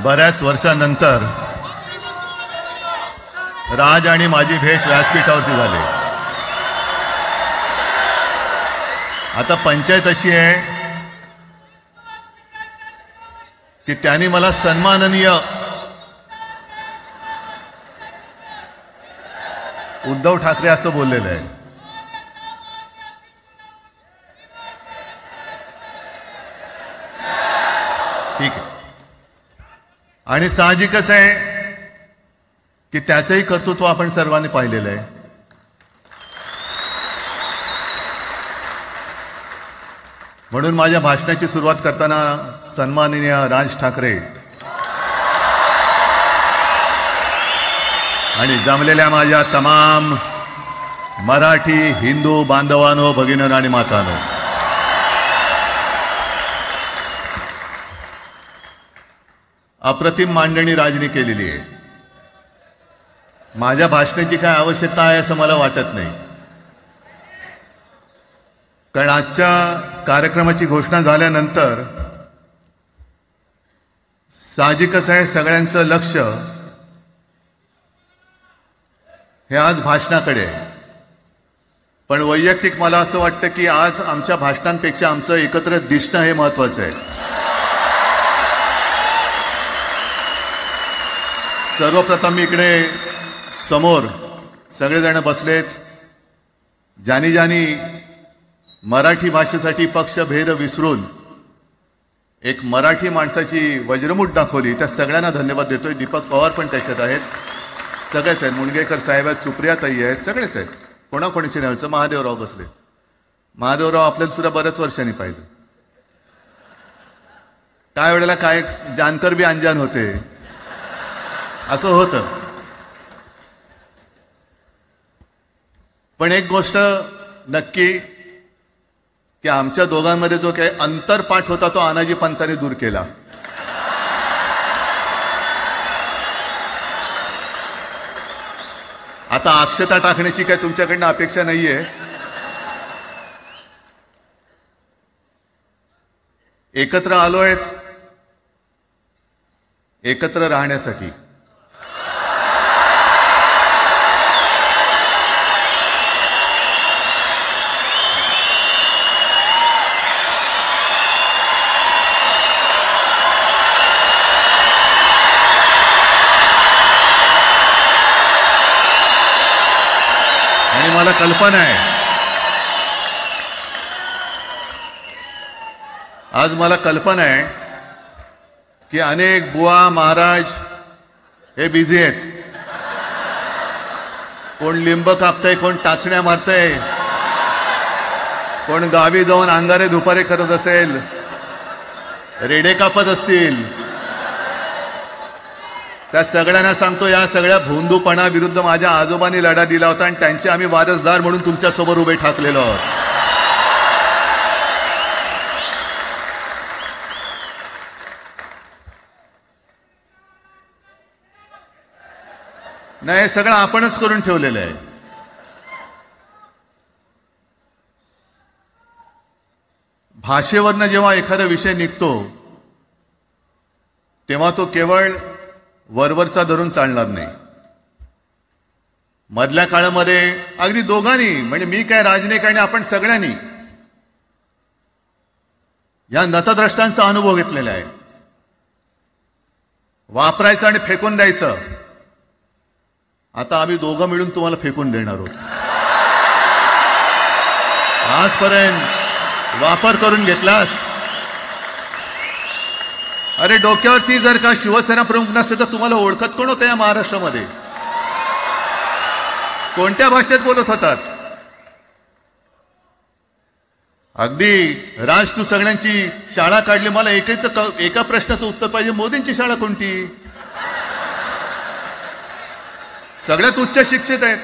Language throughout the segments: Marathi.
बऱ्याच वर्षांनंतर राज आणि माझी भेट व्यासपीठावरती झाली. आता पंचायत अशी आहे की त्यांनी मला सन्माननीय उद्धव ठाकरे असं बोललेलं आहे. ठीक आहे. आणि साहजिकच आहे की त्याचंही कर्तृत्व आपण सर्वांनी पाहिलेलं आहे. म्हणून माझ्या भाषणाची सुरुवात करताना सन्माननीय राज ठाकरे आणि जमलेल्या माझ्या तमाम मराठी हिंदू बांधवांनो, भगिनींनो आणि मातांनो, अप्रतिम मांडणी राजनी केलेली आहे. माझ्या भाषणाची काय आवश्यकता आहे असं मला वाटत नाही, कारण आजच्या कार्यक्रमाची घोषणा झाल्यानंतर साहजिकच आहे सगळ्यांचं लक्ष हे आज भाषणाकडे आहे. पण वैयक्तिक मला असं वाटतं की आज आमच्या भाषणांपेक्षा आमचं एकत्र दिसणं हे महत्वाचं आहे. सर्वप्रथम इकडे समोर सगळेजण बसलेत. ज्यांनी ज्यांनी मराठी भाषेसाठी पक्षभेद विसरून एक मराठी माणसाची वज्रमूठ दाखवली, त्या सगळ्यांना धन्यवाद देतोय. दीपक पवार पण त्याच्यात आहेत, सगळेच आहेत. मुणगेकर साहेब आहेत, सुप्रियाताई आहेत, सगळेच आहेत. कोणाकोणीचे नाही. महादेवराव बसले. महादेवराव आपल्याला सुद्धा बऱ्याच वर्षांनी पाहिलं. काय वेळेला काय जानकर बी अनजान होते, असं होतं. पण एक गोष्ट नक्की की आमच्या दोघांमध्ये जो काही अंतरपाठ होता तो आनाजी पंतांनी दूर केला. आता अक्षता टाकण्याची काय तुमच्याकडनं अपेक्षा नाहीये. एकत्र आलोय एकत्र राहण्यासाठी. आणि मला कल्पना आहे, आज मला कल्पना आहे की अनेक बुवा महाराज हे बिझी आहेत. कोण लिंब कापतंय, कोण टाचण्या मारतंय, कोण गावी जाऊन अंगारे दुपारे करत असेल, रेडे कापत असतील. त्या सगळ्यांना सांगतो, या सगळ्या भोंदूपणा विरुद्ध माझ्या आजोबांनी लढा दिला होता आणि त्यांचे आम्ही वारसदार म्हणून तुमच्या समोर उभे ठाकलेलो आहोत. नाही, सगळं आपणच करून ठेवलेलं आहे. भाषेवरनं जेव्हा एखादा विषय निघतो तेव्हा तो केवळ वरवरचा धरून चालणार नाही. मधल्या काळामध्ये अगदी दोघांनी, म्हणजे मी काय राजनिक आणि आपण सगळ्यांनी या नतद्रष्टांचा अनुभव घेतलेला आहे. वापरायचं आणि फेकून द्यायचं. आता आम्ही दोघं मिळून तुम्हाला फेकून देणार आहोत. आजपर्यंत वापर करून घेतलात. अरे डोक्यावरती जर का शिवसेना प्रमुख नसते तर तुम्हाला ओळखत कोण होतं या महाराष्ट्रामध्ये? कोणत्या भाषेत बोलत होतात? अगदी राज, तू सगळ्यांची शाळा काढली. मला एका प्रश्नाचं उत्तर पाहिजे, मोदींची शाळा कोणती? सगळ्यात उच्च शिक्षित आहेत.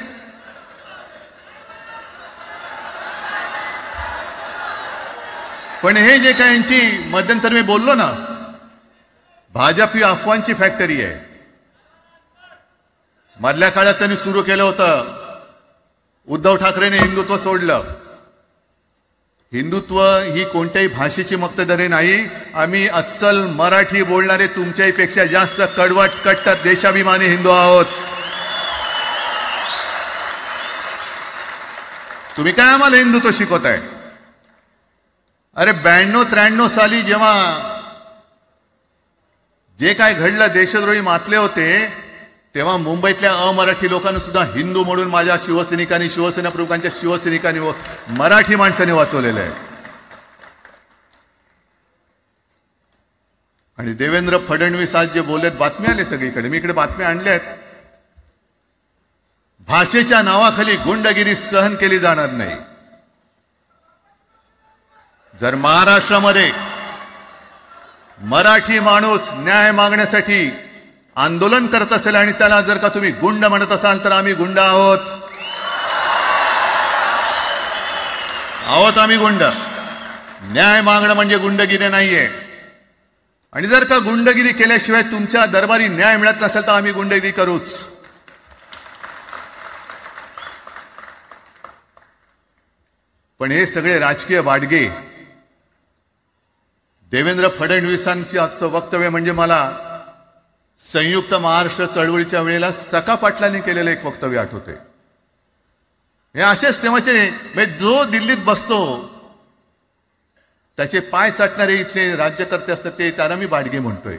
पण हे जे काय यांची मध्यंतर मी बोललो ना, भाजप ही अफवांची फॅक्टरी आहे. मधल्या काळात त्यांनी सुरू केलं होतं. उद्धव ठाकरेंनी हिंदुत्व सोडलं. हिंदुत्व ही कोणत्याही भाषेची मक्तेदारी नाही. आम्ही अस्सल मराठी बोलणारे तुमच्याही पेक्षा जास्त कडवट कट्टर देशाभिमानी हिंदू आहोत. तुम्ही काय आम्हाला हिंदुत्व शिकवताय? अरे 92-93 साली जेव्हा जे काय घडलं, देशद्रोही मातले होते, तेव्हा मुंबईतल्या अमराठी लोकांना सुद्धा हिंदू म्हणून माझ्या शिवसैनिकांनी, शिवसेना प्रमुखांच्या शिवसैनिकांनी व मराठी माणसांनी वाचवलेलं आहे. आणि देवेंद्र फडणवीस आज जे बोललेत, बातम्या आले सगळीकडे, मी इकडे बातम्या आणल्या आहेत. भाषेच्या नावाखाली गुंडगिरी सहन केली जाणार नाही. जर महाराष्ट्रामध्ये मराठी माणूस न्याय मागण्यासाठी आंदोलन करत असेल आणि त्याला जर का तुम्ही गुंड म्हणत असाल, तर आम्ही गुंड आहोत. आम्ही गुंड. न्याय मागणं म्हणजे गुंडगिरी नाहीये. आणि जर का गुंडगिरी केल्याशिवाय तुमच्या दरबारी न्याय मिळत नसेल, तर आम्ही गुंडगिरी करूच. पण हे सगळे राजकीय बाडगे, देवेंद्र फडणवीसांची आजचं वक्तव्य म्हणजे मला संयुक्त महाराष्ट्र चळवळीच्या वेळेला सखा पाटलांनी केलेलं एक वक्तव्य आठवते. हे असेच तेव्हाचे, जो दिल्लीत बसतो त्याचे पाय चाटणारे इथले राज्यकर्ते असतात, ते त्यांना मी बाडगे म्हणतोय.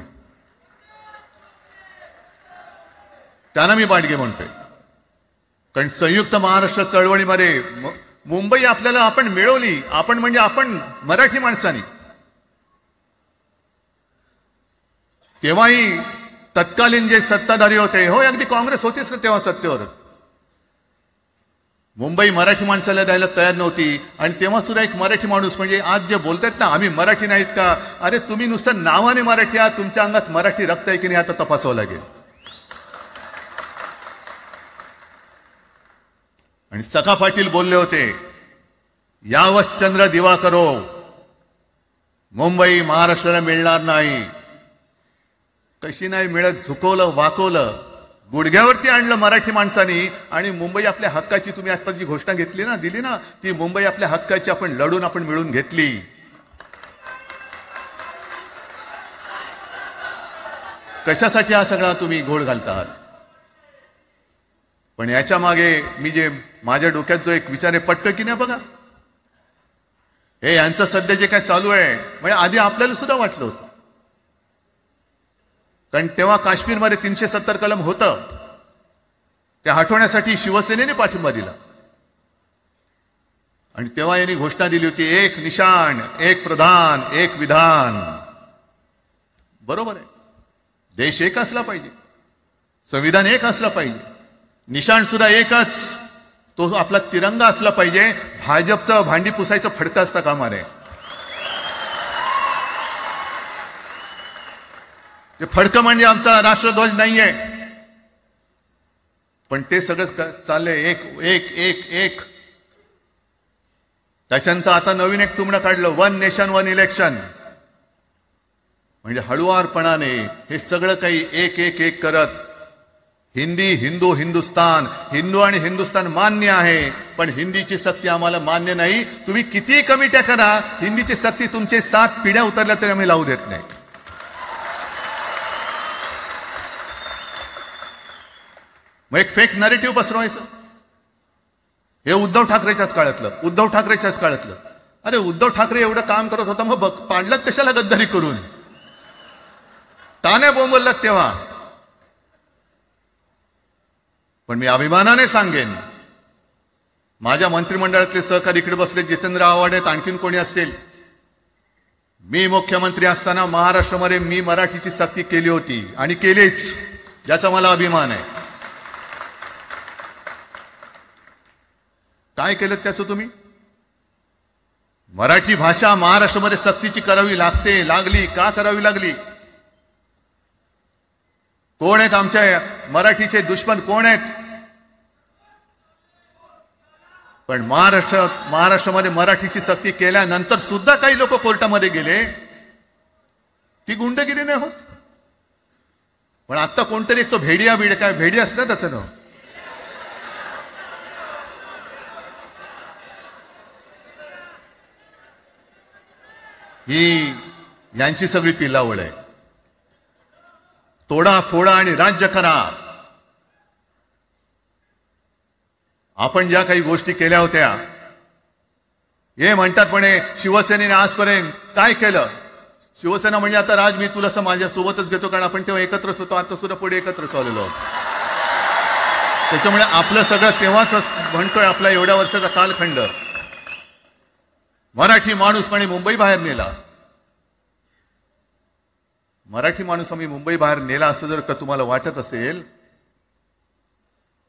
कारण संयुक्त महाराष्ट्र चळवळीमध्ये मुंबई आपल्याला आपण मिळवली. आपण म्हणजे आपण मराठी माणसांनी. तेव्हाही तत्कालीन जे सत्ताधारी होते, हो अगदी काँग्रेस होतीच ना तेव्हा सत्तेवर, मुंबई मराठी माणसाला द्यायला तयार नव्हती. आणि तेव्हा सुद्धा एक मराठी माणूस, म्हणजे आज जे बोलतात ना आम्ही मराठी नाहीत का, अरे तुम्ही नुसतं नावाने मराठी आहात, तुमच्या अंगात मराठी रक्त आहे की नाही आता तपासावं लागेल. आणि सखा पाटील बोलले होते, यावश्चंद्र दिवाकरो, मुंबई महाराष्ट्राला मिळणार नाही. कशी नाही मिळत, झुकवलं, वाकवलं, गुडघ्यावरती आणलं मराठी माणसानी. आणि मुंबई आपल्या हक्काची, तुम्ही आता जी घोषणा घेतली ना, दिली ना, ती मुंबई आपल्या हक्काची आपण लढून आपण मिळून घेतली. कशासाठी हा सगळा तुम्ही घोळ घालतात? पण याच्या मागे मी जे माझ्या डोक्यात जो एक विचार आहे, पटतं की नाही बघा. हे यांचं सध्या जे काय चालू आहे, म्हणजे आधी आपल्याला सुद्धा वाटलं होतं. कारण तेव्हा काश्मीरमध्ये 370 कलम होतं, ते हटवण्यासाठी शिवसेनेने पाठिंबा दिला. आणि तेव्हा यांनी घोषणा दिली होती, एक निशाण, एक प्रधान, एक विधान. बरोबर आहे, देश एक असला पाहिजे, संविधान एक असला पाहिजे, निशाण सुद्धा एकच, तो आपला तिरंगा असला पाहिजे. भाजपचं भांडी पुसायचं फडकं असतं कामा नये. ते फडकं म्हणजे आमचा राष्ट्रध्वज नाहीये. पण ते सगळं चाललंय एक एक एक एक. त्याच्यानंतर आता नवीन एक टुमणं काढलं, 1 नेशन 1 इलेक्शन. म्हणजे हळुवारपणाने हे सगळं काही एक एक एक करत, हिंदी, हिंदू, हिंदुस्तान, हिंदू आणि हिंदुस्तान मान्य आहे, पण हिंदीची सक्ती आम्हाला मान्य नाही. तुम्ही किती कमिट्या करा, हिंदीची सक्ती तुमचे 7 पिढ्या उतरल्या तरी आम्ही लावू देत नाही. मग एक फेक नरेटिव्ह पसरवायचं. हे उद्धव ठाकरेच्याच काळातलं. अरे उद्धव ठाकरे एवढं काम करत होता, मग पाडलात कशाला गद्दारी करून? ताने बोंबललात तेव्हा. पण मी अभिमानाने सांगेन, माझ्या मंत्रिमंडळातले सहकारी इकडे बसले, जितेंद्र आव्हाड आहेत, आणखीन कोणी असतील. मी मुख्यमंत्री असताना महाराष्ट्रामध्ये मी मराठीची सक्ती केली होती आणि केलीच, ज्याचा मला अभिमान आहे. काय केलं त्याचं तुम्ही? मराठी भाषा महाराष्ट्रामध्ये सक्तीची करावी लागली. का करावी लागली? कोण आहेत आमच्या मराठीचे दुश्मन, कोण आहेत? पण महाराष्ट्रामध्ये मराठीची सक्ती केल्यानंतर सुद्धा काही लोक कोर्टामध्ये गेले. ती गुंडगिरी नाही होत. पण आता कोणतरी एक तो भेडिया काय भेडी असतं त्याचं नाव, ही यांची सगळी पिल्लावळ आहे. तोडा फोडा आणि राज्य करा. आपण ज्या काही गोष्टी केल्या होत्या, हे म्हणतात म्हणे शिवसेनेने आजपर्यंत काय केलं. शिवसेना म्हणजे आता राज मी तुला असं माझ्यासोबतच घेतो, कारण आपण तेव्हा एकत्रच होतो, आता सुद्धा पुढे एकत्र चाललेलो आहोत. त्याच्यामुळे आपलं सगळं तेव्हाच म्हणतोय, आपला एवढ्या वर्षाचा कालखंड. मराठी माणूस म्हणे मुंबई बाहेर नेला. मराठी माणूस आम्ही मुंबई बाहेर नेला असं जर का तुम्हाला वाटत असेल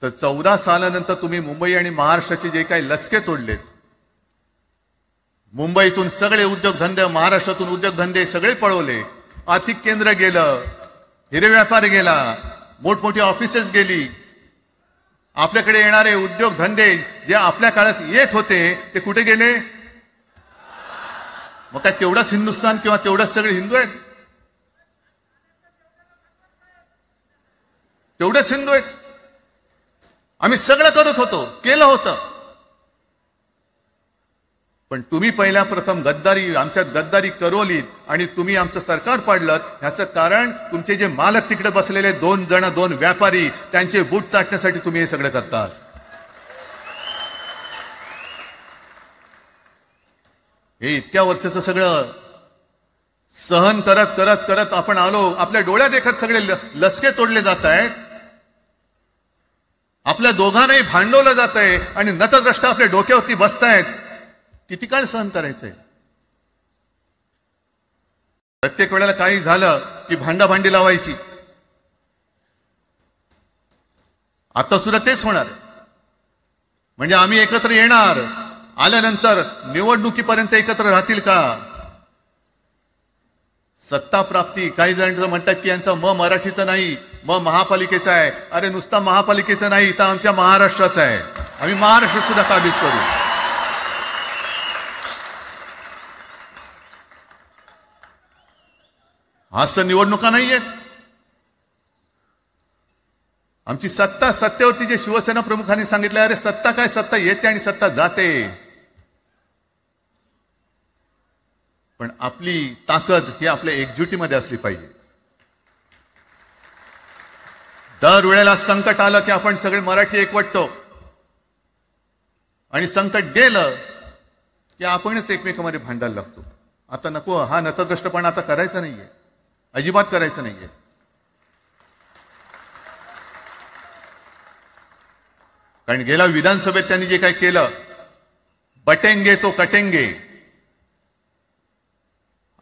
तर 14 सालानंतर तुम्ही मुंबई आणि महाराष्ट्राचे जे काही लचके तोडलेत, मुंबईतून सगळे उद्योगधंदे, महाराष्ट्रातून उद्योगधंदे सगळे पळवले, आर्थिक केंद्र गेलं, हिरे व्यापार गेला, मोठमोठी ऑफिसेस गेली. आपल्याकडे येणारे उद्योगधंदे जे आपल्या काळात येत होते ते कुठे गेले? मग काय तेवढाच हिंदुस्थान किंवा तेवढाच सगळे हिंदू आहेत? तेवढेच हिंदू आहेत. आम्ही सगळं करत होतो, केलं होतं. पण तुम्ही पहिल्या प्रथम गद्दारी, आमच्यात गद्दारी करवलीत आणि तुम्ही आमचं सरकार पाडलं. ह्याचं कारण तुमचे जे मालक तिकडे बसलेले 2 जण, 2 व्यापारी, त्यांचे बूट चाटण्यासाठी तुम्ही हे सगळं करतात. हे इतक्या वर्षाचं सगळं सहन करत करत करत आपण आलो. आपल्या डोळ्या देखत सगळे लचके तोडले जात आहेत. आपल्या दोघांनाही भांडवलं जात आहे आणि नतद्रष्टा आपल्या डोक्यावरती बसतायत. किती काळ सहन करायचंय? प्रत्येक वेळेला काही झालं की भांडाभांडी लावायची. आता सुद्धा तेच होणार. म्हणजे आम्ही एकत्र येणार, आल्यानंतर निवडणुकीपर्यंत एकत्र राहतील का? सत्ता प्राप्ती, काही जण म्हणतात की यांचा मराठीचा नाही, महापालिकेचा आहे. अरे नुसता महापालिकेचा नाही, तर आमच्या महाराष्ट्राचा आहे. आम्ही महाराष्ट्रात सुद्धा काबीज करू. आज तर निवडणुका नाहीयेत. आमची सत्ता, सत्तेवरती जे शिवसेना प्रमुखांनी सांगितलं, अरे सत्ता काय, सत्ता येते आणि सत्ता जाते. पण आपली ताकद ही आपल्या एकजुटीमध्ये असली पाहिजे. दर वेळेला संकट आलं की आपण सगळे मराठी एकवटतो आणि संकट गेलं की आपणच एकमेकांमध्ये भांडायला लागतो. आता नको, हा नतद्रष्टपणा आता करायचा नाहीये, अजिबात करायचं नाहीये. कारण गेल्या विधानसभेत त्यांनी जे काही केलं, बटेंगे तो कटेंगे.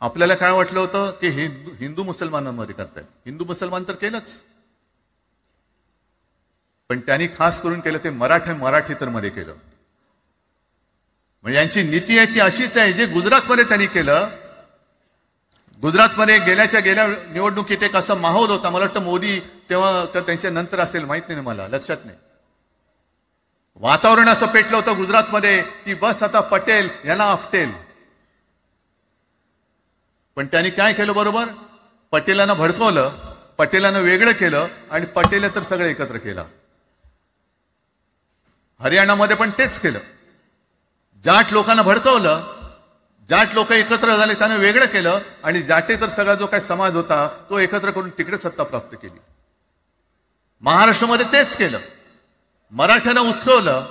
आपल्याला काय वाटलं होतं की हिंदू मुसलमानांमध्ये करतायत. हिंदू मुसलमान तर केलंच, पण त्यांनी खास करून केलं ते मराठीतर मध्ये केलं. म्हणजे यांची नीती आहे ती अशीच आहे जे गुजरातमध्ये त्यांनी केलं. गुजरातमध्ये गेल्या निवडणुकीत एक असा माहोल होता, मला वाटतं मोदी तेव्हा तर त्यांच्या नंतर असेल, माहित नाही मला, लक्षात नाही. वातावरण असं पेटलं होतं गुजरातमध्ये की बस आता पटेल यांना आपटेल. पण त्यांनी काय केलं बरोबर? पटेलांना भडकवलं, पटेलांना वेगळं केलं आणि पटेल तर सगळं एकत्र केलं. हरियाणामध्ये पण तेच केलं. जाट लोकांना भडकवलं, जाट लोक एकत्र झाले, त्यांना वेगळं केलं आणि जाटे तर सगळा जो काही समाज होता तो एकत्र करून तिकडे सत्ता प्राप्त केली. महाराष्ट्रामध्ये तेच केलं. मराठ्यांना उचकवलं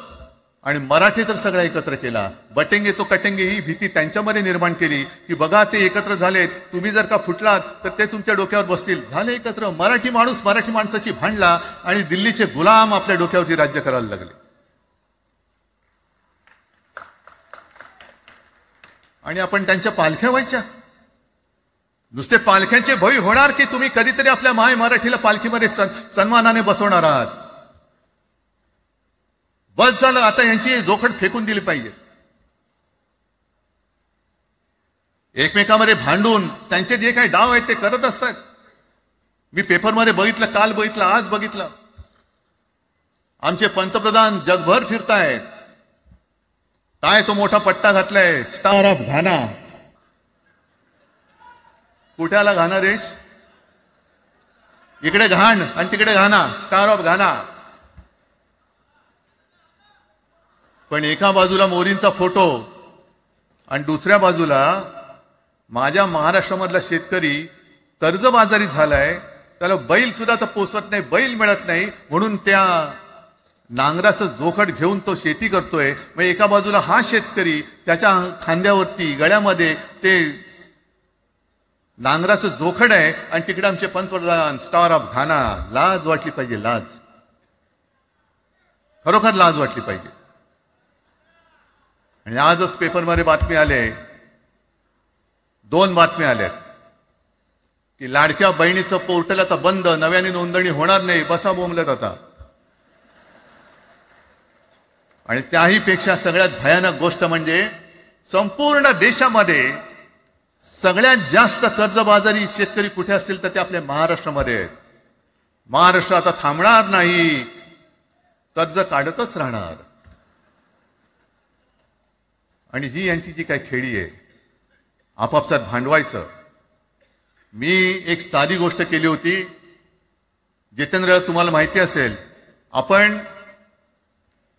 आणि मराठी तर सगळा एकत्र केला. बटेंगे तो कटेंगे ही भीती त्यांच्यामध्ये निर्माण केली की बघा ते एकत्र झालेत, तुम्ही जर का फुटलात तर ते तुमच्या डोक्यावर बसतील. झाले एकत्र. मराठी माणूस मराठी माणसाची भांडला आणि दिल्लीचे गुलाम आपल्या डोक्यावरती राज्य करायला लागले. आणि आपण त्यांच्या पालख्या व्हायच्या. नुसते पालख्यांचे भय होणार की तुम्ही कधीतरी आपल्या माय मराठीला पालखीमध्ये सन्मानाने बसवणार आहात. बस झालं, आता यांची जोखड फेकून दिली पाहिजे. एकमेकांमध्ये भांडून त्यांचे जे काही डाव आहेत ते करत असतात. मी पेपरमध्ये बघितलं, काल बघितलं, आज बघितलं. आमचे पंतप्रधान जगभर फिरतायत. काय तो मोठा पट्टा घातलाय, स्टार ऑफ घाना. कुठे आला घाना देश? इकडे घाण आणि तिकडे घाना, स्टार ऑफ घाना. पण एका बाजूला मोदींचा फोटो आणि दुसऱ्या बाजूला माझ्या महाराष्ट्रामधला शेतकरी कर्जबाजारी झालाय, त्याला बैल सुद्धा तर पोचत नाही, बैल मिळत नाही, म्हणून त्या नांगराचं जोखड घेऊन तो शेती करतोय. मग एका बाजूला हा शेतकरी, त्याच्या खांद्यावरती गळ्यामध्ये ते नांगराचं जोखड आहे, आणि तिकडे आमचे पंतप्रधान स्टार ऑफ घाना. लाज वाटली पाहिजे, लाज, खरोखर लाज वाटली पाहिजे. आणि आजच पेपरमध्ये बातमी आले, 2 बातम्या आल्या की लाडक्या बहिणीचं पोर्टल आता बंद, नव्याने नोंदणी होणार नाही. बसा बोंबलत आता. आणि त्याही पेक्षा सगळ्यात भयानक गोष्ट म्हणजे संपूर्ण देशामध्ये सगळ्यात जास्त कर्जबाजारी शेतकरी कुठे असतील तर ते आपल्या महाराष्ट्रामध्ये आहेत. महाराष्ट्र आता थांबणार नाही, कर्ज काढतच राहणार. आणि ही यांची जी काही खेळी आहे, आपापसात भांडवायचं. मी एक साधी गोष्ट केली होती. जितेंद्र, तुम्हाला माहिती असेल, आपण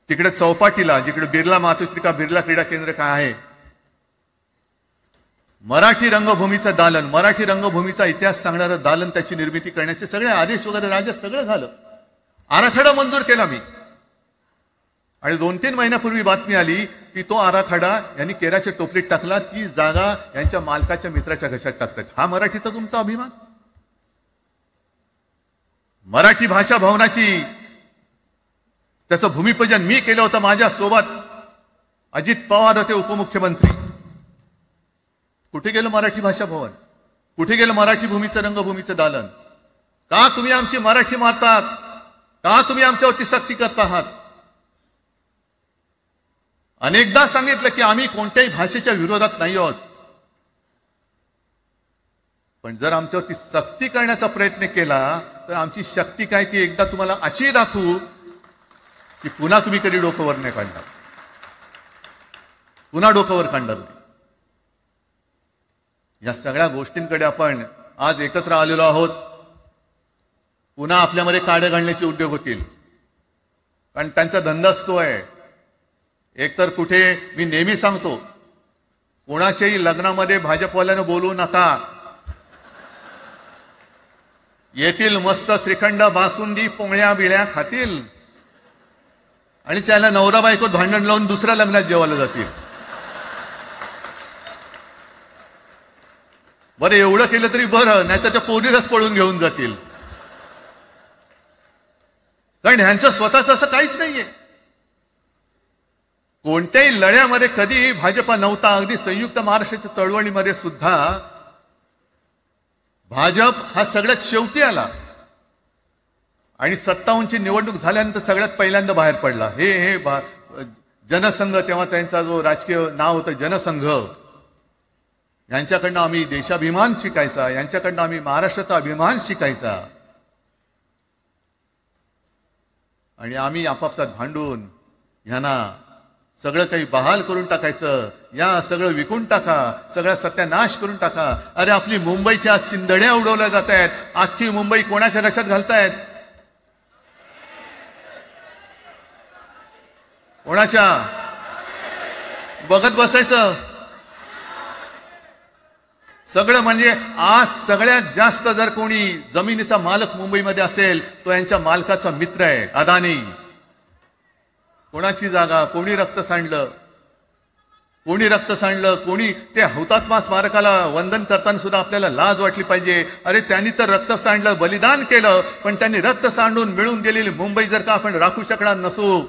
तिकडे चौपाटीला, जिकडे बिर्ला मातोश्री बिर्ला क्रीडा केंद्र काय आहे, मराठी रंगभूमीचं दालन, मराठी रंगभूमीचा इतिहास सांगणारं दालन, त्याची निर्मिती करण्याचे सगळे आदेश वगैरे राज्यात सगळं झालं. आराखडा मंजूर केला मी. आणि 2-3 महिन्यापूर्वी बातमी आली की तो आराखडा यांनी केराच्या टोपलीत टाकला, ती जागा यांच्या मालकाच्या मित्राच्या घशात टाकतात. हा मराठीचा तुमचा अभिमान? मराठी भाषा भवनाची त्याचं भूमिपूजन मी केलं होतं. माझ्या सोबत अजित पवार होते, उपमुख्यमंत्री. कुठे गेलं मराठी भाषा भवन? कुठे गेलं मराठी भूमीचं रंगभूमीचं दालन? का तुम्ही आमची मराठी मारतात? का तुम्ही आमच्यावरती सक्ती करता आहात? अनेकदा सांगितलं की आम्ही कोणत्याही भाषेच्या विरोधात नाही आहोत, पण जर आमच्यावरती सक्ती करण्याचा प्रयत्न केला तर आमची शक्ती काय ती एकदा तुम्हाला अशी दाखवू की पुन्हा तुम्ही कधी डोकंवर नाही काढणार, पुन्हा डोकंवर काढणार. या सगळ्या गोष्टींकडे आपण आज एकत्र आलेलो आहोत. पुन्हा आपल्यामध्ये काड्या घालण्याचे उद्योग होतील, कारण त्यांचा धंदाच तो आहे. एकतर कुठे, मी नेहमी सांगतो, कोणाच्याही लग्नामध्ये भाजपवाल्यानं बोलवू नका. येतील मस्त श्रीखंड, बासुंदी, पोळ्या बिळ्या खातील आणि त्याला नवरा बायकोत भांडण लावून दुसऱ्या लग्नात जेवायला जातील. बरं, एवढं केलं तरी बरं, नाही तर त्या पोरीलाच पळून घेऊन जातील. कारण ह्यांचं स्वतःच असं काहीच नाहीये. कोणत्याही लढ्यामध्ये कधी भाजपा नव्हता. अगदी संयुक्त महाराष्ट्राच्या चळवळीमध्ये सुद्धा भाजप हा सगळ्यात शेवटी आला आणि 57ची निवडणूक झाल्यानंतर सगळ्यात पहिल्यांदा बाहेर पडला. हे जनसंघ, तेव्हा त्यांचा जो राजकीय नाव होतं जनसंघ, यांच्याकडनं आम्ही देशाभिमान शिकायचा, यांच्याकडनं आम्ही महाराष्ट्राचा अभिमान शिकायचा. आणि आम्ही आपापसात भांडून ह्यांना सगळं काही बहाल करून टाकायचं. या सगळं विकून टाका, सगळा सत्यानाश करून टाका. अरे, आपली मुंबईच्या शिंदड्या उडवल्या जात आहेत. अख्खी मुंबई कोणाच्या घशात घालतायत? कोणाच्या? बघत बसायचं सगळं. म्हणजे आज सगळ्यात जास्त जर कोणी जमिनीचा मालक मुंबईमध्ये असेल तो यांच्या मालकाचा मित्र आहे, अदानी. कोणाची जागा, कोणी रक्त सांडलं, कोणी रक्त सांडलं, कोणी ते हुतात्मा स्मारकाला वंदन करताना सुद्धा आपल्याला लाज वाटली पाहिजे. अरे, त्यांनी तर रक्त सांडलं, बलिदान केलं, पण त्यांनी रक्त सांडून मिळून गेलेली मुंबई जर का आपण राखू शकणार नसू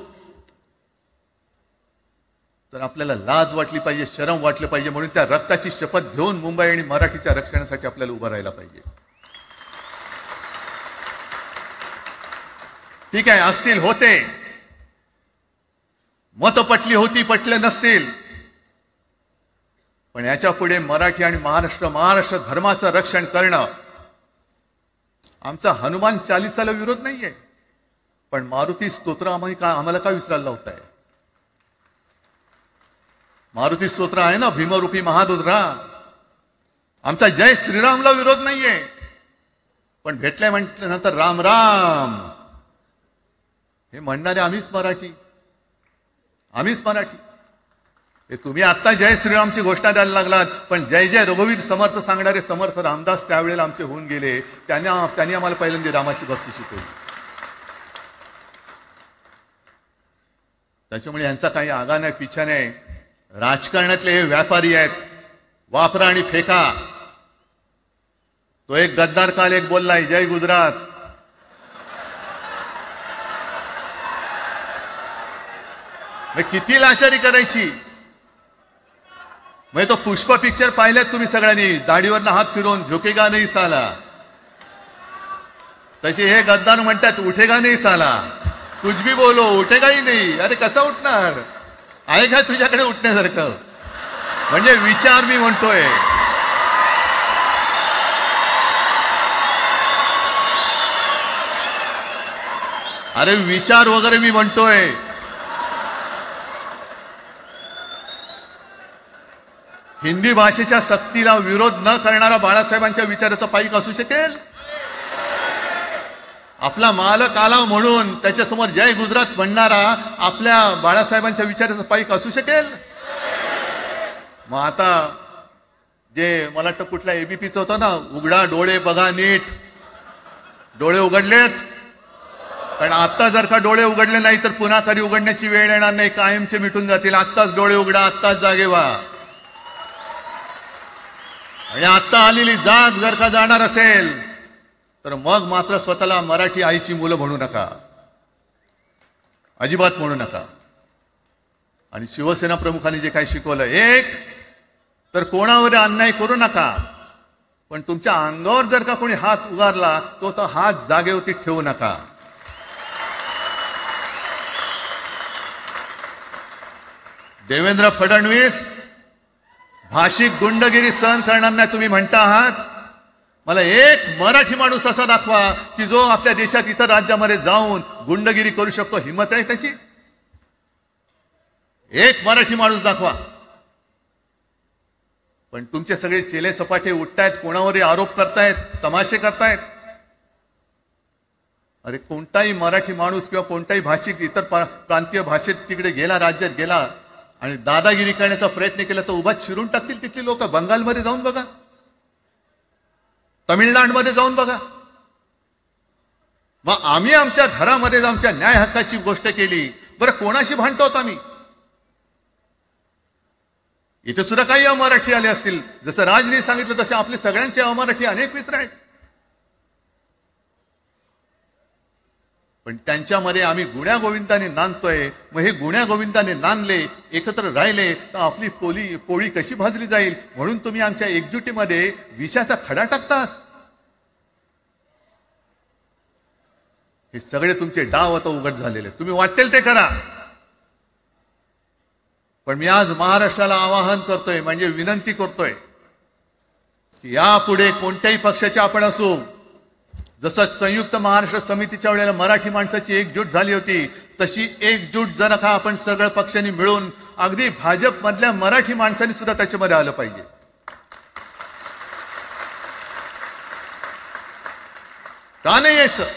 तर आपल्याला लाज वाटली पाहिजे, शरम वाटलं पाहिजे. म्हणून त्या रक्ताची शपथ घेऊन मुंबई आणि मराठीच्या रक्षणासाठी आपल्याला उभं राहायला पाहिजे. ठीक आहे, असतील, होते मत, पटली होती, पटले नसतील, पण याच्या पुढे मराठी आणि महाराष्ट्र धर्माचं रक्षण करणं. आमचा हनुमान चालीसाला विरोध नाहीये, पण मारुती स्तोत्र आम्हाला का विसरायला लावताय? मारुती स्तोत्र आहे ना, भीमरूपी महारुद्रा. आमचा जय श्रीरामला विरोध नाहीये, पण भेटल्या म्हटल्यानंतर राम राम हे म्हणणारे आम्हीच मराठी. हे तुम्ही आत्ता जय श्रीरामची घोषणा द्यायला लागलात, पण जय जय रघुवीर समर्थ सांगणारे समर्थ रामदास त्यावेळेला आमचे होऊन गेले. त्यांनी आम्हाला पहिल्यांदा रामाची भक्ती शिकवली. त्याच्यामुळे यांचा काही आगा नाही, पिछा नाही. राजकारणातले हे व्यापारी आहेत, वापरा आणि फेका. तो एक गद्दार काल एक बोललाय, जय गुजरात. किती लाचारी करायची. तो पुष्पा पिक्चर पाहिलेत तुम्ही सगळ्यांनी, दाढीवरनं हात फिरवून झुकेगा नाही साला. तसे हे गद्दार म्हणतात उठेगा नाही साला. कुछ भी बोलो उठेगा ही नाही. अरे कसं उठणार आहे का तुझ्याकडे उठण्यासारखं? म्हणजे विचार मी म्हणतोय. अरे विचार वगैरे मी म्हणतोय. हिंदी भाषेच्या सक्तीला विरोध न करणारा बाळासाहेबांच्या विचाराचा पाईक असू शकेल? आपला मालक आला म्हणून त्याच्यासमोर जय गुजरात म्हणणारा आपल्या बाळासाहेबांच्या विचाराचा पाईक असू शकेल? मग आता जे मला वाटतं कुठल्या एबीपीचं होतं ना, उघडा डोळे बघा नीट. डोळे उघडलेत, पण आता जर का डोळे उघडले नाही तर पुन्हा कधी उघडण्याची वेळ येणार नाही, कायमचे मिटून जातील. आत्ताच डोळे उघडा, आत्ताच जागे व्हा. आणि आता आलेली जाग जर का जाणार असेल तर मग मात्र स्वतःला मराठी आईची मुलं म्हणू नका, अजिबात म्हणू नका. आणि शिवसेना प्रमुखांनी जे काही शिकवलं, एक तर कोणावर अन्याय करू नका, पण तुमच्या अंगावर जर का कोणी हात उगारला तो हात जागेवरती ठेवू नका. देवेंद्र फडणवीस भाषिक गुंडगिरी सहन करणार नाही तुम्ही म्हणता आहात. मला एक मराठी माणूस असा दाखवा की जो आपल्या देशात इतर राज्यामध्ये जाऊन गुंडगिरी करू शकतो. हिंमत आहे त्याची? एक मराठी माणूस दाखवा. पण तुमचे सगळे चेले चपाटे उठतायत, कोणावरही आरोप करतायत, तमाशे करतायत. अरे कोणताही मराठी माणूस किंवा कोणताही भाषिक इतर प्रांतीय भाषेत तिकडे गेला, राज्यात गेला आणि दादागिरी करण्याचा प्रयत्न केला तर उभा चिरून टाकतील तिथली लोक. बंगालमध्ये जाऊन बघा, तमिळनाडूमध्ये जाऊन बघा. मग आम्ही आमच्या घरामध्ये आमच्या न्याय हक्काची गोष्ट केली, बरं कोणाशी भांडतो आम्ही? इथे सुद्धा काही अमराठी आले असतील, जसं राजने सांगितलं तसे आपले सगळ्यांचे अमराठी अनेक मित्र आहेत. पण त्यांच्यामध्ये आम्ही गुण्या गोविंदाने नांदतोय. मग हे गुण्या गोविंदाने नांदले, एकत्र राहिले तर आपली पोळी कशी भाजली जाईल? म्हणून तुम्ही आमच्या एकजुटीमध्ये विषाचा खडा टाकतात. हे सगळे तुमचे डाव आता उघड झालेले. तुम्ही वाटेल ते करा, पण मी आज महाराष्ट्राला आवाहन करतोय, म्हणजे विनंती करतोय की यापुढे कोणत्याही पक्षाचे आपण असू, जसं संयुक्त महाराष्ट्र समितीच्या वेळेला मराठी माणसाची एकजूट झाली होती, तशी एकजूट जर का आपण सगळ्या पक्षांनी मिळून, अगदी भाजप मधल्या मराठी माणसांनी सुद्धा त्याच्यामध्ये आलं पाहिजे. का नाही यायचं?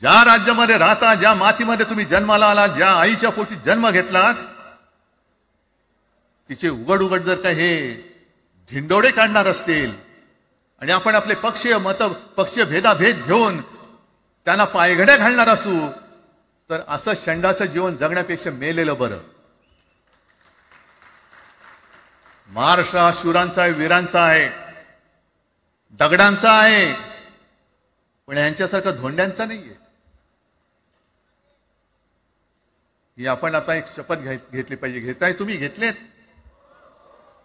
ज्या राज्यामध्ये राहता, ज्या मातीमध्ये तुम्ही जन्माला आला, ज्या आईच्या पोटी जन्म घेतलात, तिचे उघड उघड जर का हे धिंडोडे काढणार असतील आणि आपण आपले पक्षीय भेदाभेद घेऊन त्यांना पायघड्या घालणार असू, तर असं शंडाचं जीवन जगण्यापेक्षा मेलेलं बरं. महाराष्ट्र हा शूरांचा आहे, वीरांचा आहे, दगडांचा आहे, पण यांच्यासारखा धोंड्यांचा नाहीये. ही आपण आता एक शपथ घेतली पाहिजे. घेताय तुम्ही? घेतलेत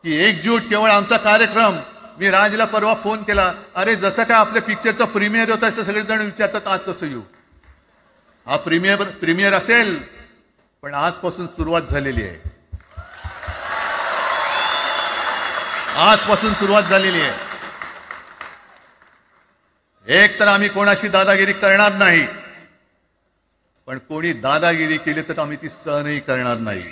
की एकजूट केवळ आमचा कार्यक्रम. मी राजला परवा फोन केला, अरे जसं काय आपल्या पिक्चरचा प्रीमियर होता असं सगळेजण विचारतात आज कसं येऊ. हा प्रीमियर असेल, पण आजपासून सुरुवात झालेली आहे. आजपासून सुरुवात झालेली आहे. एक तर आम्ही कोणाशी दादागिरी करणार नाही, पण कोणी दादागिरी केली तर आम्ही ती सहनही करणार नाही.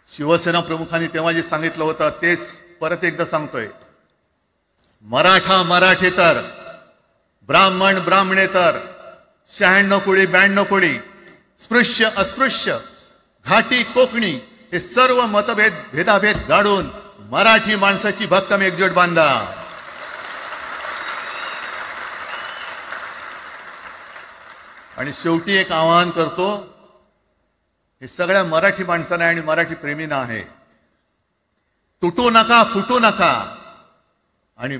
शिवसेना प्रमुखांनी तेव्हा जे सांगितलं होतं तेच परत एकदा सांगतोय. मराठा मराठेतर, ब्राह्मण ब्राह्मणेतर, 96 कोळी 92 कोळी स्पृश्य अस्पृश्य, घाटी कोकणी हे सर्व मतभेद भेदाभेद गाडून मराठी माणसाची भक्कम एकजूट बांधा. आणि शेवटी एक आवाहन करतो, हे सगळ्या मराठी माणसांना आणि मराठी प्रेमींना आहे, तुटू नका फुटू नका आणि